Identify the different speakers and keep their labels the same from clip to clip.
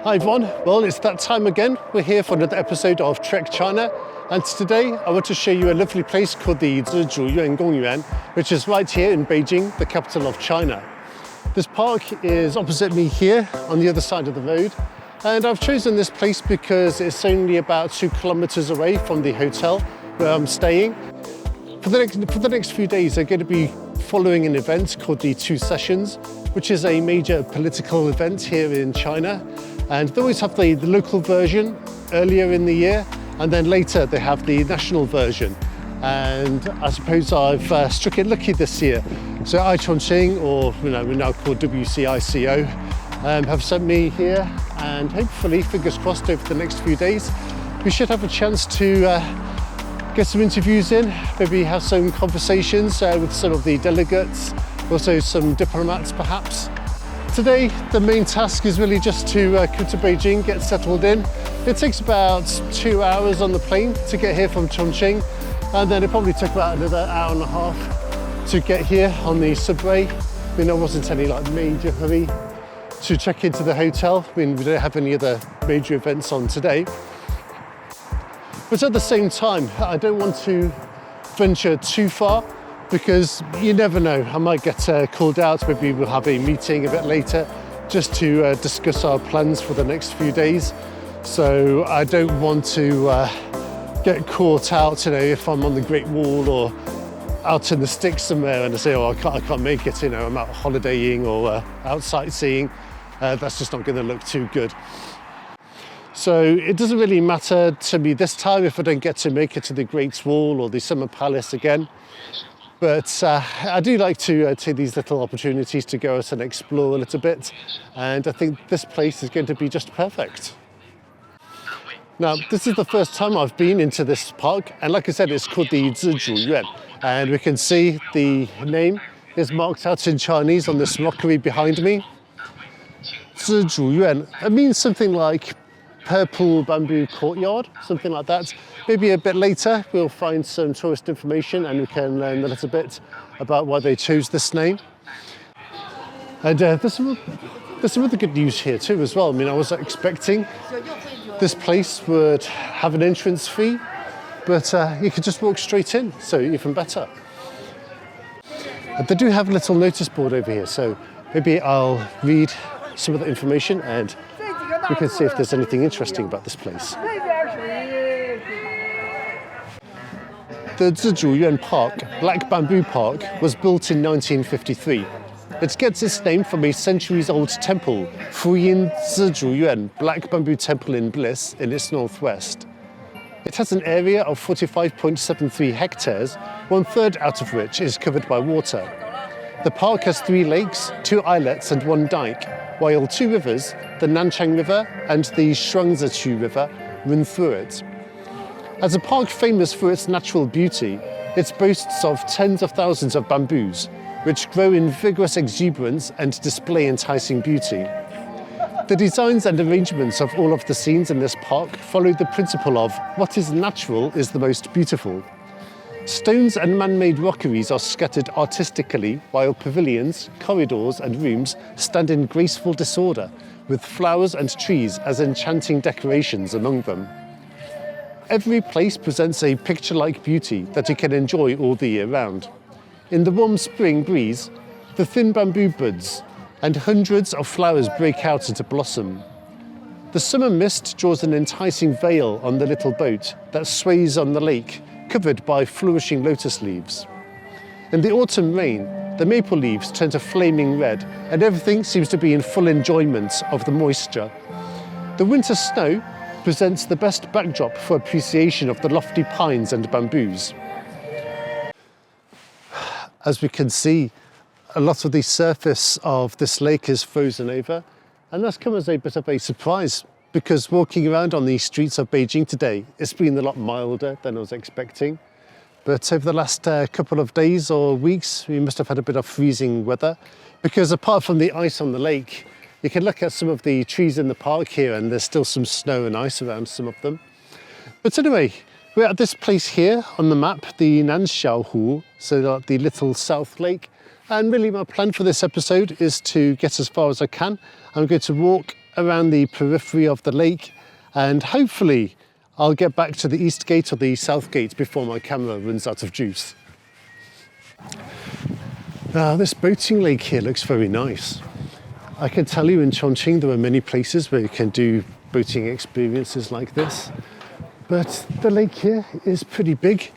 Speaker 1: Hi everyone, well it's that time again. We're here for another episode of Trek China, and today I want to show you a lovely place called the Zhizhuyuan Gongyuan, which is right here in Beijing, the capital of China. This park is opposite me here on the other side of the road, and I've chosen this place because it's only about 2 kilometers away from the hotel where I'm staying. For the next few days, I'm going to be following an event called the Two Sessions, which is a major political event here in China. And they always have the local version earlier in the year, and then later they have the national version. And I suppose I've struck it lucky this year. So Chongqing, or we're now called WCICO, have sent me here, and hopefully, fingers crossed, over the next few days, we should have a chance to get some interviews in, maybe have some conversations with some of the delegates, also some diplomats perhaps. Today, the main task is really just to come to Beijing, get settled in. It takes about 2 hours on the plane to get here from Chongqing, and then it probably took about another hour and a half to get here on the subway. There wasn't any major hurry to check into the hotel. We don't have any other major events on today. But at the same time, I don't want to venture too far, because you never know, I might get called out. Maybe we'll have a meeting a bit later just to discuss our plans for the next few days. So I don't want to get caught out, if I'm on the Great Wall or out in the sticks somewhere and I say, oh, I can't make it, I'm out holidaying or out sightseeing. That's just not going to look too good. So it doesn't really matter to me this time if I don't get to make it to the Great Wall or the Summer Palace again. But I do like to take these little opportunities to go out and explore a little bit, and I think this place is going to be just perfect. Now, this is the first time I've been into this park, and like I said, it's called the Zhizhuyuan, and we can see the name is marked out in Chinese on this rockery behind me. Zhizhuyuan, it means something like purple bamboo courtyard, something like that. Maybe a bit later we'll find some tourist information and we can learn a little bit about why they chose this name. And there's some other good news here too as well. I was expecting this place would have an entrance fee, but you could just walk straight in, so even better. They do have a little notice board over here, so maybe I'll read some of the information and we can see if there's anything interesting about this place. The Zhizhuyuan Park, Black Bamboo Park, was built in 1953. It gets its name from a centuries-old temple, Fuyin Zhizhuyuan Black Bamboo Temple in Bliss, in its northwest. It has an area of 45.73 hectares, 1/3 out of which is covered by water. The park has 3 lakes, 2 islets and 1 dike, while 2 rivers, the Nanchang River and the Shuangzichu River, run through it. As a park famous for its natural beauty, it boasts of tens of thousands of bamboos, which grow in vigorous exuberance and display enticing beauty. The designs and arrangements of all of the scenes in this park follow the principle of what is natural is the most beautiful. Stones and man-made rockeries are scattered artistically, while pavilions, corridors and rooms stand in graceful disorder, with flowers and trees as enchanting decorations among them. Every place presents a picture-like beauty that you can enjoy all the year round. In the warm spring breeze, the thin bamboo buds and hundreds of flowers break out into blossom. The summer mist draws an enticing veil on the little boat that sways on the lake, covered by flourishing lotus leaves. In the autumn rain, the maple leaves turn to flaming red, and everything seems to be in full enjoyment of the moisture. The winter snow presents the best backdrop for appreciation of the lofty pines and bamboos. As we can see, a lot of the surface of this lake is frozen over, and that's come as a bit of a surprise, because walking around on the streets of Beijing today, it's been a lot milder than I was expecting. But over the last couple of days or weeks, we must have had a bit of freezing weather, because apart from the ice on the lake, you can look at some of the trees in the park here and there's still some snow and ice around some of them. But anyway, we're at this place here on the map, the Nanxiaohu, so the little south lake. And really my plan for this episode is to get as far as I can. I'm going to walk around the periphery of the lake, and hopefully I'll get back to the east gate or the south gate before my camera runs out of juice. Now, this boating lake here looks very nice. I can tell you in Chongqing there are many places where you can do boating experiences like this, but the lake here is pretty big,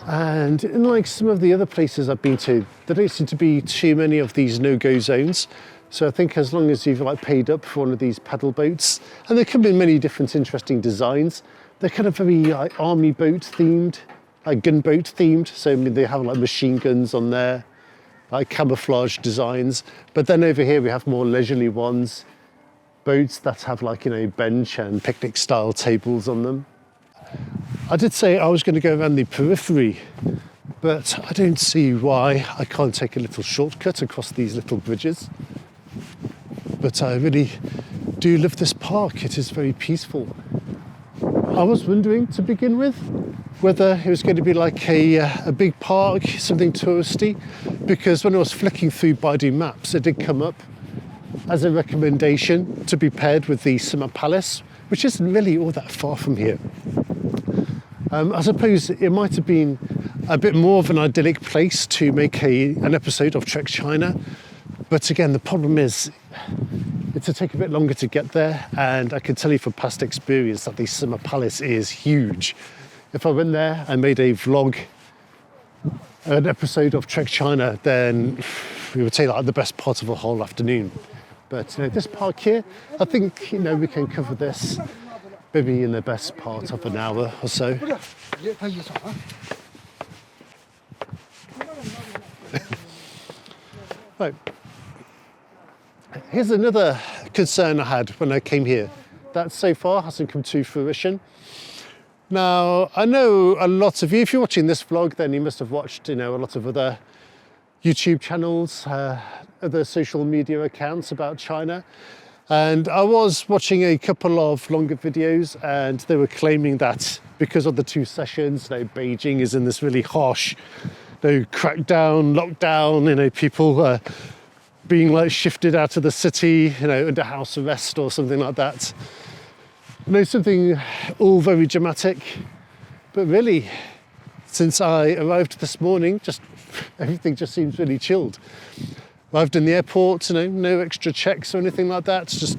Speaker 1: and unlike some of the other places I've been to, there don't seem to be too many of these no-go zones. So I think as long as you've paid up for one of these paddle boats, and they come in many different interesting designs. They're kind of very army boat themed, gunboat themed. So I mean, they have machine guns on there, camouflage designs. But then over here we have more leisurely ones, boats that have bench and picnic style tables on them. I did say I was going to go around the periphery, but I don't see why I can't take a little shortcut across these little bridges. But I really do love this park. It is very peaceful. I was wondering to begin with whether it was going to be like a big park, something touristy, because when I was flicking through Baidu Maps, it did come up as a recommendation to be paired with the Summer Palace, which isn't really all that far from here. I suppose it might have been a bit more of an idyllic place to make an episode of Trek China. But again, the problem is it'll take a bit longer to get there, and I can tell you from past experience that the Summer Palace is huge. If I went there and made a vlog, an episode of Trek China, then we would take the best part of a whole afternoon. But this park here, I think we can cover this maybe in the best part of an hour or so. Right. Here's another concern I had when I came here that so far hasn't come to fruition. Now, I know a lot of you, if you're watching this vlog, then you must have watched a lot of other YouTube channels, other social media accounts about China. And I was watching a couple of longer videos, and they were claiming that because of the two sessions, Beijing is in this really harsh crackdown, lockdown, people being shifted out of the city, under house arrest or something like that. Something all very dramatic. But really, since I arrived this morning, everything just seems really chilled. Arrived in the airport, no extra checks or anything like that. Just,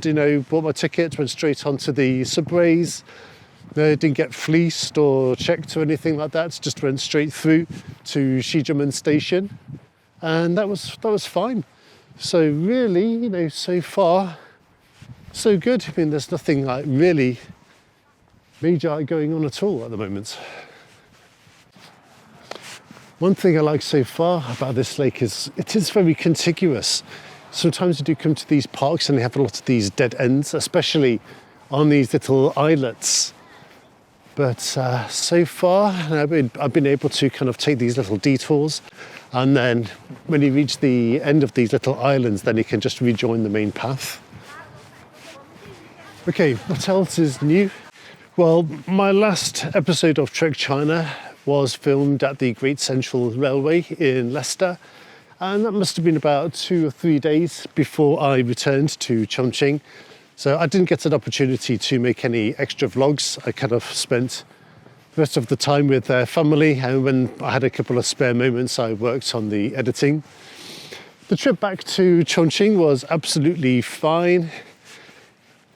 Speaker 1: bought my ticket, went straight onto the subways. Didn't get fleeced or checked or anything like that. Just went straight through to Xizhimen station, and that was fine. So really, so far, so good. I mean, there's nothing really major going on at all at the moment. One thing I like so far about this lake is it is very contiguous. Sometimes you do come to these parks and they have a lot of these dead ends, especially on these little islets. But so far, I've been able to kind of take these little detours, and then when you reach the end of these little islands, then you can just rejoin the main path. Okay, what else is new? Well, my last episode of Trek China was filmed at the Great Central Railway in Leicester, and that must have been about 2 or 3 days before I returned to Chongqing. So I didn't get an opportunity to make any extra vlogs. I kind of spent the rest of the time with their family, and when I had a couple of spare moments, I worked on the editing. The trip back to Chongqing was absolutely fine.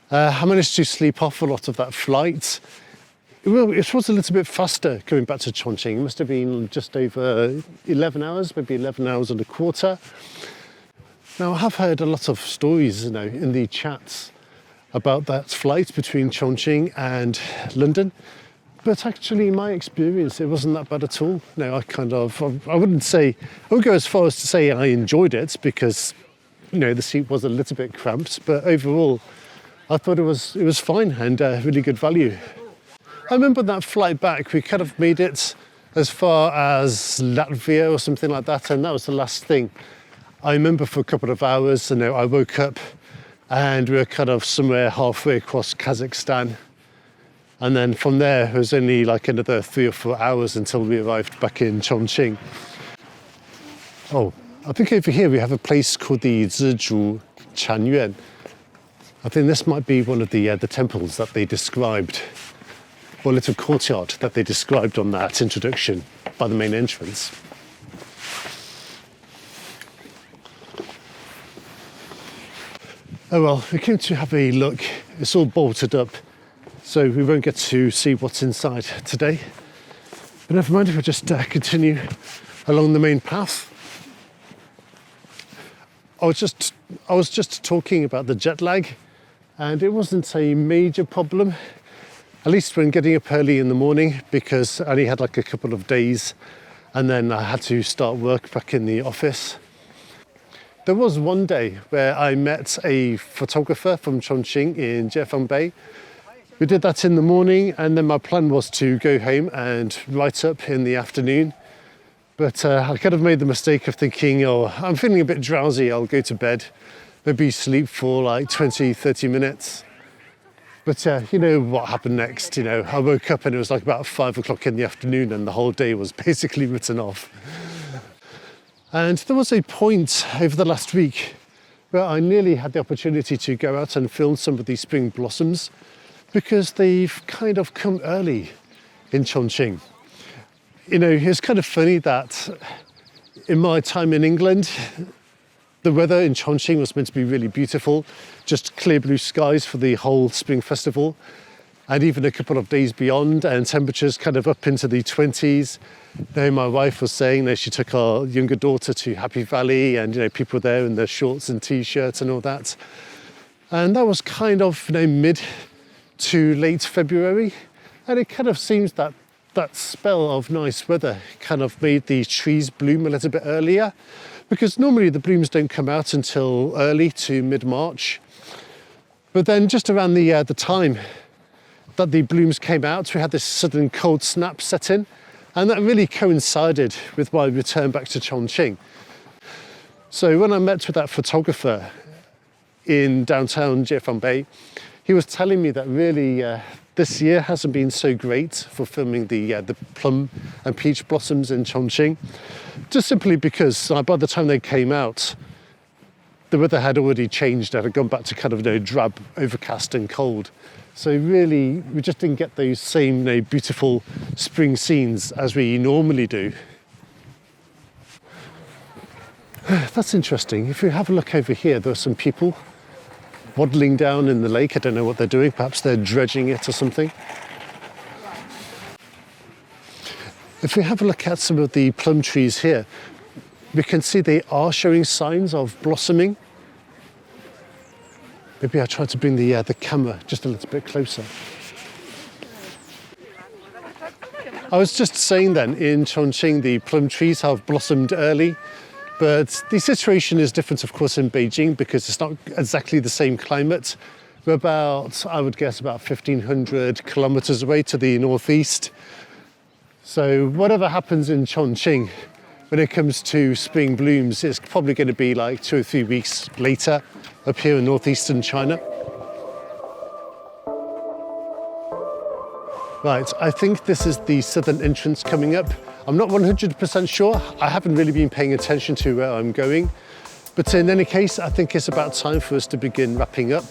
Speaker 1: I managed to sleep off a lot of that flight. Well, it was a little bit faster coming back to Chongqing. It must have been just over 11 hours, maybe 11 hours and a quarter. Now, I have heard a lot of stories, in the chats about that flight between Chongqing and London. But actually, in my experience, it wasn't that bad at all. I wouldn't go as far as to say I enjoyed it, because, the seat was a little bit cramped. But overall, I thought it was fine and really good value. I remember that flight back, we kind of made it as far as Latvia or something like that, and that was the last thing. I remember for a couple of hours, I woke up and we were kind of somewhere halfway across Kazakhstan. And then from there, it was only another 3 or 4 hours until we arrived back in Chongqing. Oh, I think over here we have a place called the Zizhu Chanyuan. I think this might be one of the temples that they described, or little courtyard that they described on that introduction by the main entrance. Oh well, we came to have a look. It's all bolted up, so we won't get to see what's inside today. But never mind, if we just continue along the main path. I was just talking about the jet lag, and it wasn't a major problem, at least when getting up early in the morning, because I only had like a couple of days and then I had to start work back in the office. There was one day where I met a photographer from Chongqing in Xizhimen. We did that in the morning, and then my plan was to go home and write up in the afternoon. But I kind of made the mistake of thinking, oh, I'm feeling a bit drowsy, I'll go to bed, maybe sleep for like 20, 30 minutes. But you know what happened next, I woke up and it was like about 5 o'clock in the afternoon and the whole day was basically written off. And there was a point over the last week where I nearly had the opportunity to go out and film some of these spring blossoms, because they've kind of come early in Chongqing. It's kind of funny that in my time in England, the weather in Chongqing was meant to be really beautiful, just clear blue skies for the whole spring festival, and even a couple of days beyond, and temperatures kind of up into the 20s. My wife was saying that she took our younger daughter to Happy Valley, and people were there in their shorts and t-shirts and all that. And that was kind of mid to late February, and it kind of seems that that spell of nice weather kind of made the trees bloom a little bit earlier, because normally the blooms don't come out until early to mid-March. But then just around the time that the blooms came out, we had this sudden cold snap set in, and that really coincided with my return back to Chongqing. So when I met with that photographer in downtown Xizhimen, he was telling me that really this year hasn't been so great for filming the plum and peach blossoms in Chongqing, just simply because by the time they came out, the weather had already changed. It had gone back to kind of drab, overcast and cold. So really, we just didn't get those same beautiful spring scenes as we normally do. That's interesting. If you have a look over here, there are some people waddling down in the lake. I don't know what they're doing. Perhaps they're dredging it or something. If we have a look at some of the plum trees here, we can see they are showing signs of blossoming. Maybe I'll try to bring the camera just a little bit closer. I was just saying then, in Chongqing, the plum trees have blossomed early, but the situation is different, of course, in Beijing, because it's not exactly the same climate. We're about, I would guess, about 1,500 kilometers away to the northeast. So whatever happens in Chongqing, when it comes to spring blooms, it's probably going to be like 2 or 3 weeks later up here in northeastern China. Right, I think this is the southern entrance coming up. I'm not 100% sure. I haven't really been paying attention to where I'm going. But in any case, I think it's about time for us to begin wrapping up.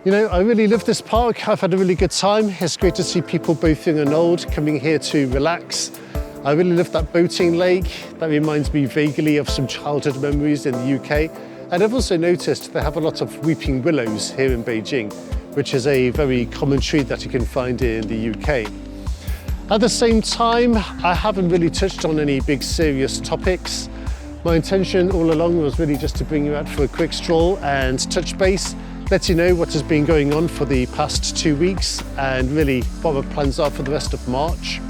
Speaker 1: I really love this park. I've had a really good time. It's great to see people both young and old coming here to relax. I really love that boating lake. That reminds me vaguely of some childhood memories in the UK. And I've also noticed they have a lot of weeping willows here in Beijing, which is a very common tree that you can find in the UK. At the same time, I haven't really touched on any big serious topics. My intention all along was really just to bring you out for a quick stroll and touch base, let you know what has been going on for the past 2 weeks and really what my plans are for the rest of March.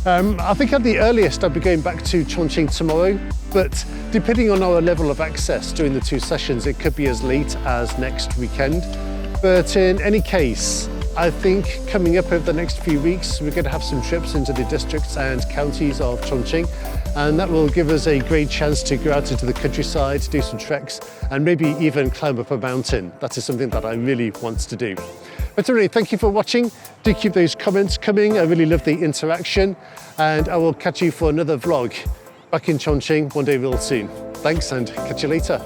Speaker 1: I think at the earliest I'll be going back to Chongqing tomorrow, but depending on our level of access during the 2 sessions, it could be as late as next weekend. But in any case, I think coming up over the next few weeks, we're going to have some trips into the districts and counties of Chongqing, and that will give us a great chance to go out into the countryside, do some treks, and maybe even climb up a mountain. That is something that I really want to do. But anyway, thank you for watching. Do keep those comments coming. I really love the interaction, and I will catch you for another vlog back in Chongqing one day real soon. Thanks, and catch you later.